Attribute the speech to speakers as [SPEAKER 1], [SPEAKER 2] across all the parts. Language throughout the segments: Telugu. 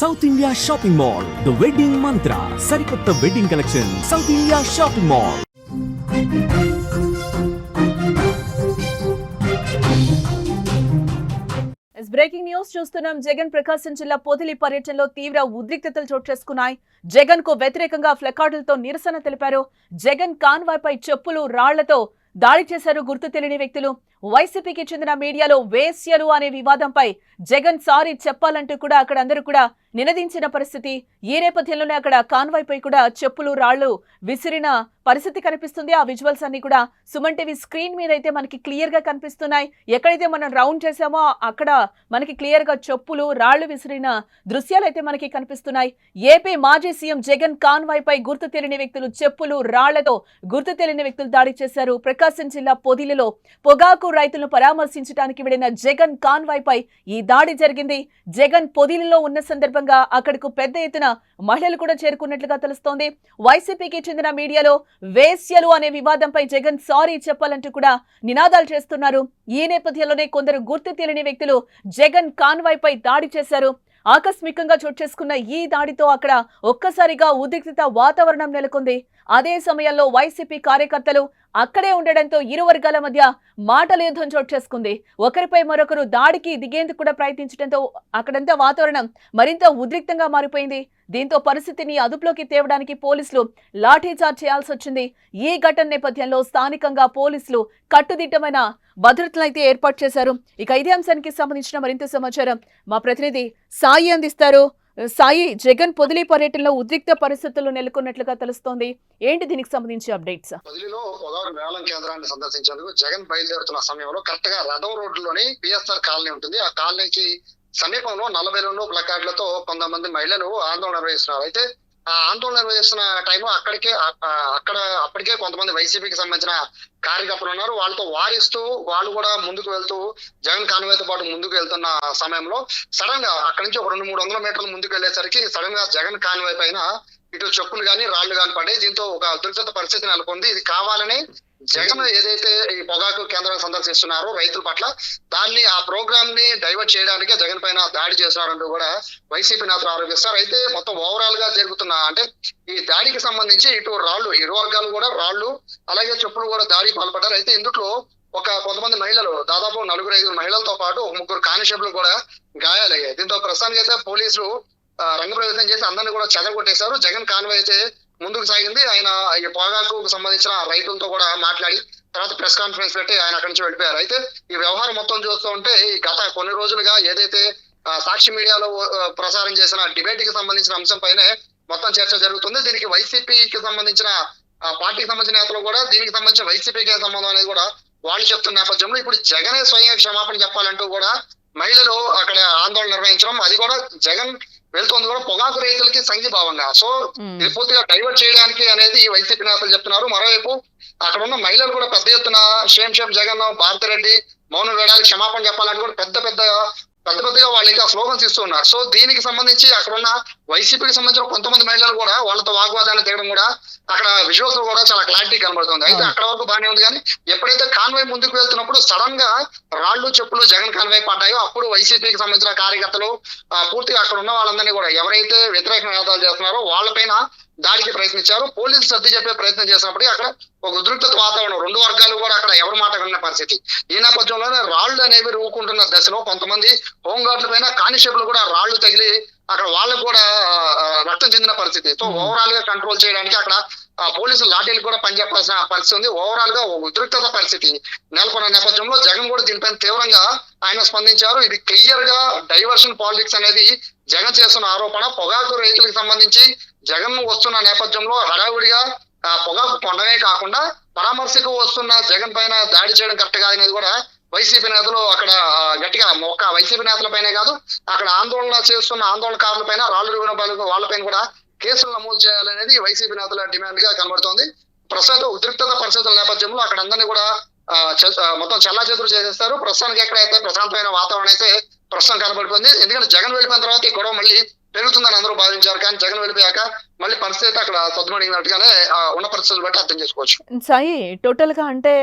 [SPEAKER 1] South India shopping mall, the wedding మంత్ర, సరికొత్త wedding collection, south India shopping mall.
[SPEAKER 2] Breaking news చూస్తున్నాం. జగన్ ప్రకాశం జిల్లా పొదిలి పర్యటనలో తీవ్ర ఉద్రిక్తతలు చోటు చేసుకున్నాయి. జగన్ కు వ్యతిరేకంగా ప్లకార్డులతో నిరసన తెలిపారు. జగన్ కాన్వాయ్ పై చెప్పులు, రాళ్లతో దాడి చేశారు గుర్తు తెలియని వ్యక్తులు. వైసీపీకి చెందిన మీడియాలో వేశ్యలు అనే వివాదంపై జగన్ సారీ చెప్పాలంటూ కూడా అక్కడ అందరూ కూడా నినదించిన పరిస్థితి. ఈ నేపథ్యంలోనే అక్కడ కాన్వాయ్ పై కూడా చెప్పులు, రాళ్లు విసిరిన పరిస్థితి కనిపిస్తుంది. ఆ విజువల్స్ అన్ని కూడా సుమన్ టీవీ స్క్రీన్ మీద అయితే మనకి క్లియర్ గా కనిపిస్తున్నాయి. ఎక్కడైతే మనం రౌండ్ చేసామో అక్కడ మనకి క్లియర్ గా చెప్పులు, రాళ్లు విసిరిన దృశ్యాలు అయితే మనకి కనిపిస్తున్నాయి. ఏపీ మాజీ సీఎం జగన్ కాన్వాయ్ పై గుర్తు తెలియని వ్యక్తులు చెప్పులు, రాళ్లతో గుర్తు తెలియని వ్యక్తులు దాడి చేశారు. ప్రకాశం జిల్లా పొదిలిలో పొగాకు రైతులను పరామర్శించడానికి వెళ్లిన జగన్ కాన్వాయ్ పై ఈ దాడి జరిగింది. జగన్ పొదిలిలో ఉన్న సందర్భంగా అక్కడకు పెద్ద ఎత్తున మహిళలు కూడా చేరుకున్నట్లుగా తెలుస్తోంది. వైసీపీకి చెందిన మీడియాలో వేశ్యలు అనే వివాదంపై జగన్ సారీ చెప్పాలంటూ కూడా నినాదాలు చేస్తున్నారు. ఈ నేపథ్యంలోనే కొందరు గుర్తు తెలియని వ్యక్తులు జగన్ కాన్వాయ్ పై దాడి చేశారు. ఆకస్మికంగా చోటు చేసుకున్న ఈ దాడితో అక్కడ ఒక్కసారిగా ఉద్రిక్తత వాతావరణం నెలకొంది. అదే సమయంలో వైసీపీ కార్యకర్తలు అక్కడే ఉండడంతో ఇరు వర్గాల మధ్య మాటల యుద్ధం చోటు చేసుకుంది. ఒకరిపై మరొకరు దాడికి దిగేందుకు కూడా ప్రయత్నించడంతో అక్కడంతా వాతావరణం మరింత ఉద్రిక్తంగా మారిపోయింది. దీంతో పరిస్థితిని అదుపులోకి తేవడానికి పోలీసులు లాఠీచార్జ్ చేయాల్సి వచ్చింది. ఈ ఘటన నేపథ్యంలో స్థానికంగా పోలీసులు కట్టుదిట్టమైన భద్రతలు అయితే ఏర్పాటు చేశారు. ఇక ఇదే అంశానికి సంబంధించిన మరింత సమాచారం మా ప్రతినిధి సాయి అందిస్తారు. సాయి, జగన్ పొదిలి పర్యటనలో ఉద్రిక్త పరిస్థితులు నెలకొన్నట్లుగా తెలుస్తోంది. ఏంటి దీనికి సంబంధించి అప్డేట్స్?
[SPEAKER 3] పొదిలిలో పొగాకు వేలం కేంద్రాన్ని సందర్శించేందుకు జగన్ బయలుదేరుతున్న సమయంలో కరెక్ట్ గా రథం రోడ్డులోని పిఎస్ఆర్ కాలనీ ఉంటుంది. ఆ కాలనీకి సమీపంలో 42 ప్లకార్డులతో కొంతమంది మహిళలు ఆందోళన నిర్వహిస్తున్నారు. అయితే ఆ ఆందోళన నిర్వహిస్తున్న టైంలో అప్పటికే కొంతమంది వైసీపీకి సంబంధించిన కార్యకర్తలు ఉన్నారు. వాళ్ళతో వారిస్తూ వాళ్ళు కూడా ముందుకు వెళ్తూ జగన్ కాన్వాయ్తో పాటు ముందుకు వెళ్తున్న సమయంలో సడన్ గా అక్కడి నుంచి ఒక 200-300 మీటర్లు ముందుకు వెళ్ళేసరికి సడన్ గా జగన్ కాన్వాయ్ పైన ఇటు చెప్పులు గాని రాళ్లు గాని పడ్డాయి. దీంతో ఒక ఉద్రిక్తత పరిస్థితి నెలకొంది. ఇది కావాలని జగన్ ఏదైతే ఈ పొగాకు కేంద్రాన్ని సందర్శిస్తున్నారో రైతుల పట్ల దాన్ని ఆ ప్రోగ్రామ్ ని డైవర్ట్ చేయడానికే జగన్ పైన దాడి చేస్తున్నారంటూ కూడా వైసీపీ నేతలు ఆరోపిస్తారు. అయితే మొత్తం ఓవరాల్ గా జరుగుతున్న అంటే ఈ దాడికి సంబంధించి ఇటు రాళ్లు, ఇరు వర్గాలు కూడా రాళ్లు అలాగే చెప్పులు కూడా దాడికి పాల్పడ్డారు. అయితే ఇందులో కొంతమంది మహిళలు, దాదాపు 4-5 మహిళలతో పాటు 3 కానిస్టేబుల్ కూడా గాయాలయ్యాయి. దీంతో ప్రస్తుతానికి అయితే పోలీసులు రంగప్రవేశం చేసి అందరినీ కూడా చెదరగొట్టేశారు. జగన్ కాన్వాయ్ అయితే ముందుకు సాగింది. ఆయన ఈ పొగాకు సంబంధించిన రైతులతో కూడా మాట్లాడి తర్వాత ప్రెస్ కాన్ఫరెన్స్ పెట్టి ఆయన అక్కడి నుంచి వెళ్ళిపోయారు. అయితే ఈ వ్యవహారం మొత్తం చూస్తూ ఉంటే ఈ గత కొన్ని రోజులుగా ఏదైతే సాక్షి మీడియాలో ప్రసారం చేసిన డిబేట్ కి సంబంధించిన అంశం పైనే మొత్తం చర్చ జరుగుతుంది. దీనికి వైసీపీకి సంబంధించిన పార్టీకి సంబంధించిన నేతలు కూడా దీనికి సంబంధించిన వైసీపీకి సంబంధం అనేది కూడా వాళ్ళు చెప్తున్న నేపథ్యంలో ఇప్పుడు జగనే స్వయంగా క్షమాపణ చెప్పాలంటూ కూడా మహిళలు అక్కడ ఆందోళన నిర్వహించడం, అది కూడా జగన్ వెళ్తుంది కూడా పొగాకు రైతులకి సంఘీభావంగా. సో ఇది పూర్తిగా డైవర్ట్ చేయడానికి అనేది వైసీపీ నేతలు చెప్తున్నారు. మరోవైపు అక్కడ ఉన్న మహిళలు కూడా పెద్ద ఎత్తున షేమ్ జగన్, భారతిరెడ్డి మౌనం వేడాలి, క్షమాపణ చెప్పాలని కూడా పెద్దగా వాళ్ళు ఇంకా స్లోగన్స్ ఇస్తున్నారు. సో దీనికి సంబంధించి అక్కడ ఉన్న వైసీపీకి సంబంధించిన కొంతమంది మహిళలు కూడా వాళ్ళతో వాగ్వాదాన్ని దిగడం కూడా అక్కడ విజువల్స్ కూడా చాలా క్లారిటీ కనబడుతుంది. అయితే అక్కడ వరకు బాగానే ఉంది. కానీ ఎప్పుడైతే కాన్వాయ్ ముందుకు వెళ్తున్నప్పుడు సడన్ గా రాళ్లు, చెప్పులు జగన్ కాన్వాయ్ పడ్డాయో అప్పుడు వైసీపీకి సంబంధించిన కార్యకర్తలు పూర్తిగా అక్కడ ఉన్న వాళ్ళందరినీ కూడా ఎవరైతే వ్యతిరేక నినాదాలు చేస్తున్నారో వాళ్ళపైన దాడికి ప్రయత్నించారు. పోలీసులు సర్ది చెప్పే ప్రయత్నం చేసినప్పటికీ అక్కడ ఒక ఉద్రిక్తత వాతావరణం, 2 వర్గాలు కూడా అక్కడ ఎవరి మాట విన్న పరిస్థితి. ఈ నేపథ్యంలోనే రాళ్లు అనేవి రూపుకుంటున్న దశలో కొంతమంది హోంగార్డుల పైన కానిస్టేబుల్ కూడా రాళ్లు తగిలి అక్కడ వాళ్ళకు కూడా రక్తం చెందిన పరిస్థితి. సో ఓవరాల్ గా కంట్రోల్ చేయడానికి అక్కడ పోలీసులు లాఠీలు కూడా పనిచేయాల్సిన పరిస్థితి ఉంది. ఓవరాల్ గా ఉద్రిక్తత పరిస్థితి నెలకొన్న నేపథ్యంలో జగన్ కూడా దీనిపైన తీవ్రంగా ఆయన స్పందించారు. ఇది క్లియర్ గా డైవర్షన్ పాలిటిక్స్ అనేది జగన్ చేస్తున్న ఆరోపణ. పొగాకు రైతులకు సంబంధించి జగన్ వస్తున్న నేపథ్యంలో హడావుడిగా పొగాకు కొండనే కాకుండా పరామర్శకు వస్తున్న జగన్ పైన దాడి చేయడం కరెక్ట్ కాదనేది కూడా వైసీపీ నేతలు అక్కడ గట్టిగా ఒక వైసీపీ నేతల పైనే కాదు అక్కడ ఆందోళన చేస్తున్న ఆందోళనకారుల పైన రాళ్లు వాళ్ళపైన కూడా కేసులు నమోదు చేయాలనేది వైసీపీ నేతల డిమాండ్ గా కనబడుతోంది. ప్రస్తుతం ఉద్రిక్తత పరిస్థితుల నేపథ్యంలో అక్కడ అందరినీ కూడా మొత్తం చెల్లాచెదురు చేసేస్తారు. ప్రస్తుతానికి ఎక్కడైతే ప్రశాంతమైన వాతావరణం అయితే ప్రస్తుతం కనబడిపోయింది. ఎందుకంటే జగన్ వెళ్ళిపోయిన తర్వాత ఈ గొడవ మళ్ళీ పెరుగుతుందని అందరూ భావించారు. కానీ జగన్ వెళ్ళిపోయాక మళ్ళీ పరిస్థితి అక్కడ సద్దుమణిగినట్టుగానే ఉన్న పరిస్థితులు బట్టి అర్థం చేసుకోవచ్చు.
[SPEAKER 2] సాయి, టోటల్ గా అంటే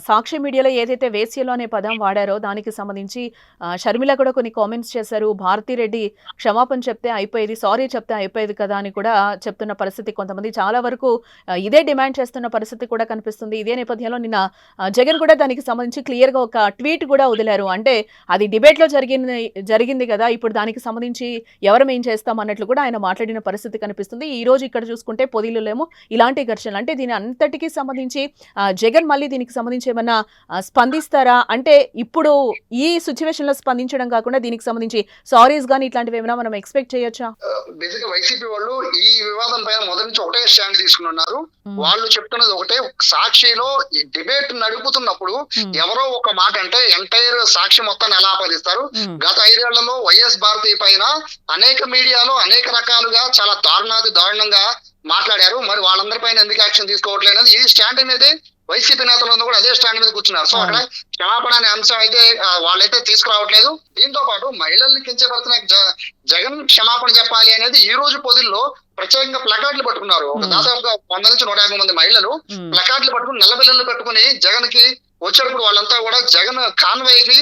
[SPEAKER 2] సాక్షి మీడియాలో ఏదైతే వేశ్యలు అనే పదం వాడారో దానికి సంబంధించి షర్మిల కూడా కొన్ని కామెంట్స్ చేశారు. భారతిరెడ్డి క్షమాపణ చెప్తే అయిపోయేది, సారీ చెప్తే అయిపోయేది కదా అని కూడా చెప్తున్న పరిస్థితి, కొంతమంది చాలా వరకు ఇదే డిమాండ్ చేస్తున్న పరిస్థితి కూడా కనిపిస్తుంది. ఇదే నేపథ్యంలో నిన్న జగన్ కూడా దానికి సంబంధించి క్లియర్ గా ఒక ట్వీట్ కూడా వదిలారు. అంటే అది డిబేట్ లో జరిగింది కదా, ఇప్పుడు దానికి సంబంధించి ఎవరం ఏం చేస్తాం అన్నట్లు కూడా ఆయన మాట్లాడిన పరిస్థితి కనిపిస్తుంది. ఈ రోజు ఇక్కడ చూసుకుంటే పొదిలిలోనేమో ఇలాంటి ఘర్షణలు, అంటే దీని అంతటికి సంబంధించి జగన్ మళ్ళీ దీనికి సంబంధించి ఏమన్నా స్పందిస్తారా? అంటే ఇప్పుడు ఈ సిచ్యువేషన్ లో స్పందించడం కాకుండా దీనికి సంబంధించి సారీస్ గానీ ఇట్లాంటివి ఏమైనా మనం ఎక్స్పెక్ట్ చేయొచ్చా?
[SPEAKER 3] బేసిక్ వైసీపీ వాళ్ళు ఈ వివాదం పైన మొదటి నుంచి ఒకటే స్టాండ్ తీసుకుని ఉన్నారు. వాళ్ళు చెప్తున్నది ఒకటే, సాక్షిలో ఈ డిబేట్ నడుపుతున్నప్పుడు ఎవరో ఒక మాట అంటే ఎంటైర్ సాక్షి మొత్తాన్ని ఎలా ఆపాదిస్తారు? గత 5 ఏళ్లలో వైఎస్ భారతి పైన అనేక మీడియాలో అనేక రకాలుగా చాలా దారుణంగా మాట్లాడారు. మరి వాళ్ళందరిపైన ఎందుకు యాక్షన్ తీసుకోవట్లేదు? ఈ స్టాండ్ అనేది వైసీపీ నేతలందరూ కూడా అదే స్టాండ్ మీద కూర్చున్నారు. సో అక్కడ క్షమాపణ అనే అంశం అయితే వాళ్ళైతే తీసుకురావట్లేదు. దీంతో పాటు మహిళల్ని కించపడుతున్న జగన్ క్షమాపణ చెప్పాలి అనేది ఈ రోజు పొదిల్లో ప్రత్యేకంగా ప్లకార్డులు పట్టుకున్నారు. దాదాపుగా 100 నుంచి 150 మంది మహిళలు ప్లకార్డులు పట్టుకుని నల్లబిల్లలు పెట్టుకుని జగన్ కి వచ్చేటప్పుడు వాళ్ళంతా కూడా జగన్ కాన్వాయ్ కి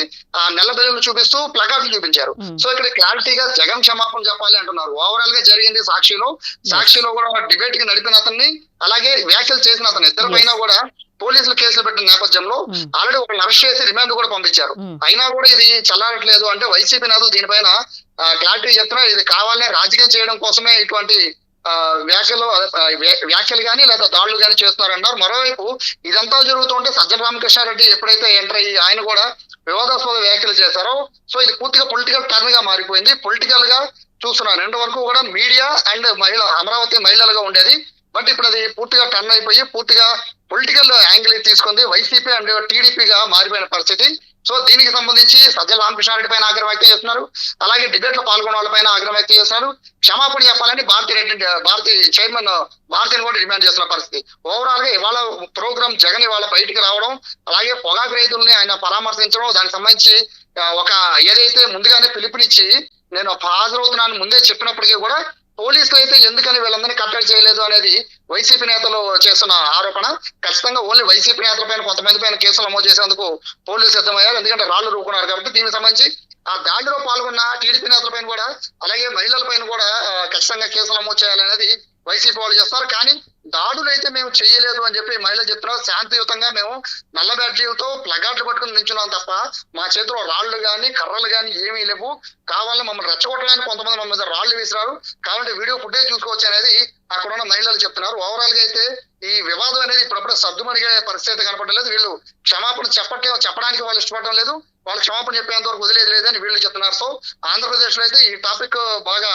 [SPEAKER 3] నల్లబిల్లలు చూపిస్తూ ప్లకార్డులు చూపించారు. సో ఇక్కడ క్లారిటీగా జగన్ క్షమాపణ చెప్పాలి అంటున్నారు. ఓవరాల్ గా జరిగింది సాక్షిలో కూడా డిబేట్ కి నడిపిన అతన్ని, అలాగే వ్యాఖ్యలు చేసిన అతను, ఇద్దరు పైన కూడా పోలీసులు కేసులు పెట్టిన నేపథ్యంలో ఆల్రెడీ ఒకరిని అరెస్ట్ చేసి రిమాండ్ కూడా పంపించారు. అయినా కూడా ఇది చల్లారట్లేదు. అంటే వైసీపీ నేతలు దీనిపైన క్లారిటీ చెప్తున్నారు. ఇది కావాలనే రాజకీయం చేయడం కోసమే ఇటువంటి వ్యాఖ్యలు కానీ లేదా దాడులు కానీ చేస్తున్నారన్నారు. మరోవైపు ఇదంతా జరుగుతుంటే సజ్జల రామకృష్ణారెడ్డి ఎప్పుడైతే ఎంటర్ అయ్యి ఆయన కూడా వివాదాస్పద వ్యాఖ్యలు చేశారో, సో ఇది పూర్తిగా పొలిటికల్ టర్న్ గా మారిపోయింది. పొలిటికల్ గా చూస్తున్నారు. 2 వరకు కూడా మీడియా అండ్ అమరావతి మహిళలుగా ఉండేది. బట్ ఇప్పుడు అది పూర్తిగా టర్న్ అయిపోయి పూర్తిగా పొలిటికల్ యాంగిల్ తీసుకుంది. వైసీపీ అండ్ టీడీపీగా మారిపోయిన పరిస్థితి. సో దీనికి సంబంధించి సజ్జల రామకృష్ణారెడ్డి పైన ఆగ్రహం వ్యక్తం చేస్తున్నారు. అలాగే డిబేట్ లో పాల్గొన్న వాళ్ళ పైన ఆగ్రహం వ్యక్తం చేస్తున్నారు. క్షమాపణ చెప్పాలని భారతి చైర్మన్ భారతిని కూడా డిమాండ్ చేస్తున్న పరిస్థితి. ఓవరాల్ గా ఇవాళ ప్రోగ్రామ్ జగన్ ఇవాళ బయటికి రావడం, అలాగే పొగాకు రైతుల్ని ఆయన పరామర్శించడం, దానికి సంబంధించి ఒక ఏదైతే ముందుగానే పిలుపునిచ్చి నేను హాజరవుతున్నాను ముందే చెప్పినప్పటికీ కూడా పోలీసులు అయితే ఎందుకని వీళ్ళందరినీ కట్టడి చేయలేదు అనేది వైసీపీ నేతలు చేస్తున్న ఆరోపణ. ఖచ్చితంగా ఓన్లీ వైసీపీ నేతల పైన కొంతమంది పైన కేసులు నమోదు చేసేందుకు పోలీసులు సిద్ధమయ్యారు. ఎందుకంటే రాళ్లు రూకున్నారు కాబట్టి దీనికి సంబంధించి ఆ దాడిలో పాల్గొన్న టీడీపీ నేతల పైన కూడా, అలాగే మహిళల పైన కూడా ఖచ్చితంగా కేసులు నమోదు చేయాలనేది వైసీపీ వాళ్ళు చేస్తారు. కానీ దాడులు అయితే మేము చేయలేదు అని చెప్పి మహిళలు చెప్తున్నారు. శాంతియుతంగా మేము నల్ల బ్యాడ్జీలతో ప్లగార్డులు పట్టుకుని నించున్నాం తప్ప మా చేతిలో రాళ్లు గాని కర్రలు గాని ఏమీ లేవు. కావాలని మమ్మల్ని రెచ్చగొట్టడానికి కొంతమంది మా మీద రాళ్లు వేసినారు, కాబట్టి వీడియో ఫుటేజ్ చూసుకోవచ్చు అనేది అక్కడ ఉన్న మహిళలు చెప్తున్నారు. ఓవరాల్ గా అయితే ఈ వివాదం అనేది ఇప్పుడప్పుడు సర్దుమణిగే పరిస్థితి కనపడలేదు. వీళ్ళు క్షమాపణ చెప్పడానికి వాళ్ళు ఇష్టపడడం లేదు, వాళ్ళు క్షమాపణ చెప్పేంత వరకు వదిలేదు లేదని వీళ్ళు చెప్తున్నారు. సో ఆంధ్రప్రదేశ్ లో అయితే ఈ టాపిక్ బాగా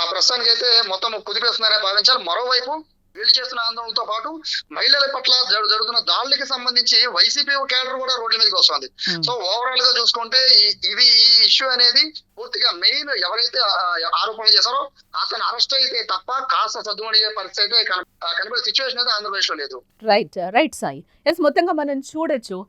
[SPEAKER 3] ప్రస్తుతానికి అయితే మొత్తం కుదిపేస్తుందనే భావించాలి. మరోవైపు వీళ్ళు చేస్తున్న ఆందోళనతో పాటు మహిళల పట్ల జరుగుతున్న దాడులకి సంబంధించి వైసీపీ కేడర్ కూడా రోడ్ల మీదకి వస్తుంది. సో ఓవరాల్ గా చూసుకుంటే ఈ ఇష్యూ అనేది పూర్తిగా మెయిన్ ఎవరైతే ఆరోపణలు చేశారో అతను అరెస్ట్ అయితే తప్ప కాస్త సద్దుమణిగే పరిస్థితి అయితే కనిపించే సిచ్యువేషన్ అయితే ఆంధ్రప్రదేశ్ లో లేదు.
[SPEAKER 2] రైట్ సాయి. మొత్తంగా మనం చూడొచ్చు,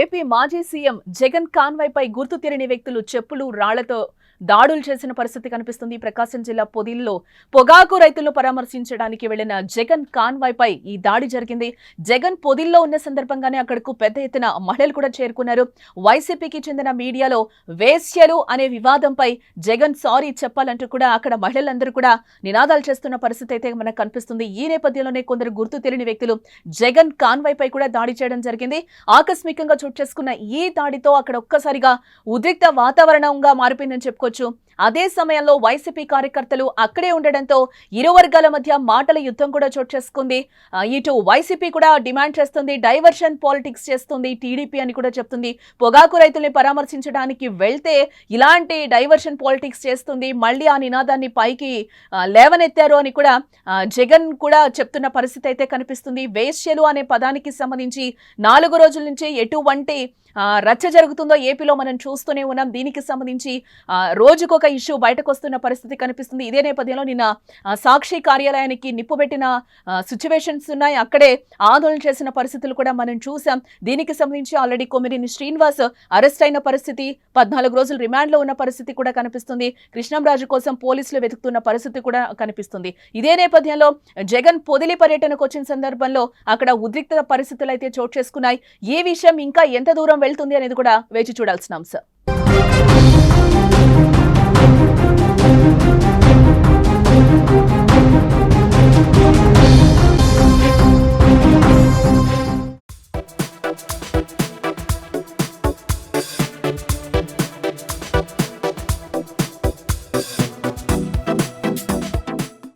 [SPEAKER 2] ఏపీ మాజీ సీఎం జగన్ కాన్వాయ్ పై గుర్తు తెలియని వ్యక్తులు చెప్పులు రాళ్లతో దాడులు చేసిన పరిస్థితి కనిపిస్తుంది. ప్రకాశం జిల్లా పొదిల్లో పొగాకు రైతులను పరామర్శించడానికి వెళ్లిన జగన్ కాన్వాయ్ పై ఈ దాడి జరిగింది. జగన్ పొదిల్లో ఉన్న సందర్భంగానే అక్కడకు పెద్ద ఎత్తున మహిళలు కూడా చేరుకున్నారు. వైసీపీకి చెందిన మీడియాలో వేశ్యలు అనే వివాదంపై జగన్ సారీ చెప్పాలంటూ కూడా అక్కడ మహిళలందరూ కూడా నినాదాలు చేస్తున్న పరిస్థితి అయితే మనకు కనిపిస్తుంది. ఈ నేపథ్యంలోనే కొందరు గుర్తు తెలియని వ్యక్తులు జగన్ కాన్వాయ్ పై కూడా దాడి చేయడం జరిగింది. ఆకస్మికంగా చోటు చేసుకున్న ఈ దాడితో అక్కడ ఒక్కసారిగా ఉద్రిక్త వాతావరణంగా మారిపోయిందని చెప్పుకోవచ్చు. అదే సమయంలో వైసీపీ కార్యకర్తలు అక్కడే ఉండడంతో ఇరు వర్గాల మధ్య మాటల యుద్ధం కూడా చోటు చేసుకుంది. ఇటు వైసీపీ కూడా డిమాండ్ చేస్తుంది, డైవర్షన్ పాలిటిక్స్ చేస్తుంది టీడీపీ అని కూడా చెప్తుంది. పొగాకు రైతుల్ని పరామర్శించడానికి వెళ్తే ఇలాంటి డైవర్షన్ పాలిటిక్స్ చేస్తుంది, మళ్ళీ ఆ నినాదాన్ని పైకి లేవనెత్తారు అని కూడా జగన్ కూడా చెప్తున్న పరిస్థితి అయితే కనిపిస్తుంది. వేశ్యలు అనే పదానికి సంబంధించి 4 రోజుల నుంచి ఎటువంటి రచ్చ జరుగుతుందో ఏపీలో మనం చూస్తూనే ఉన్నాం. దీనికి సంబంధించి రోజుకొక ఇష్యూ బయటకు వస్తున్న పరిస్థితి కనిపిస్తుంది. ఇదే నేపథ్యంలో నిన్న సాక్షి కార్యాలయానికి నిప్పు పెట్టిన సిచ్యువేషన్స్ ఉన్నాయి. అక్కడే ఆందోళన చేసిన పరిస్థితులు కూడా మనం చూసాం. దీనికి సంబంధించి ఆల్రెడీ కొమ్మినేని శ్రీనివాస్ అరెస్ట్ అయిన పరిస్థితి, 14 రోజులు రిమాండ్ లో ఉన్న పరిస్థితి కూడా కనిపిస్తుంది. కృష్ణంరాజు కోసం పోలీసులు వెతుకుతున్న పరిస్థితి కూడా కనిపిస్తుంది. ఇదే నేపథ్యంలో జగన్ పొదిలి పర్యటనకు వచ్చిన సందర్భంలో అక్కడ ఉద్రిక్త పరిస్థితులు అయితే చోటు చేసుకున్నాయి. ఈ విషయం ఇంకా ఎంత దూరం వెళ్తుంది అనేది కూడా వేచి చూడాల్సిన అంశం.